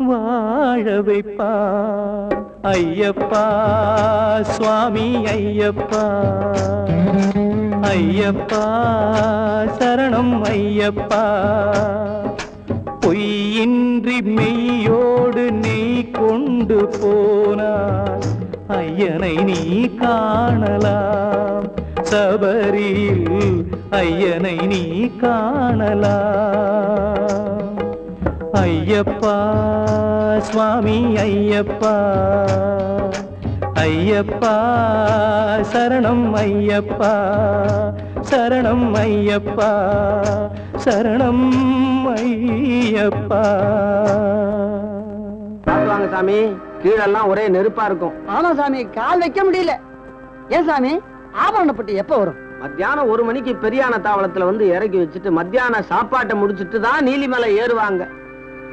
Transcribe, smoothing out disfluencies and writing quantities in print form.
வாழ வைப்பா ஐயப்பா சுவாமி ஐயப்பா ஐயப்பா சரணம் ஐயப்பா பொய்யின்றி மெய்யோடு நெய் கொண்டு போனார் ஐயனை நீ காணலாம் சபரியில் ஐயனை நீ காணலாம் ஐயப்பா சுவாமி ஐயப்பா ஐயப்பா சரணம் ஐயப்பா சரணம் ஐயப்பா சரணம் ஐயப்பா. வாங்க சாமி, கீழெல்லாம் ஒரே நெருப்பா இருக்கும். ஆமா சாமி, கால் வைக்க முடியல. ஏன் சாமி, ஆபரணப்பட்டு எப்ப வரும்? மத்தியானம் 1 மணிக்கு பெரியான தாவளத்துல வந்து இறக்கி வச்சுட்டு மத்தியான சாப்பாட்டை முடிச்சிட்டு தான் நீலிமலை ஏறுவாங்க.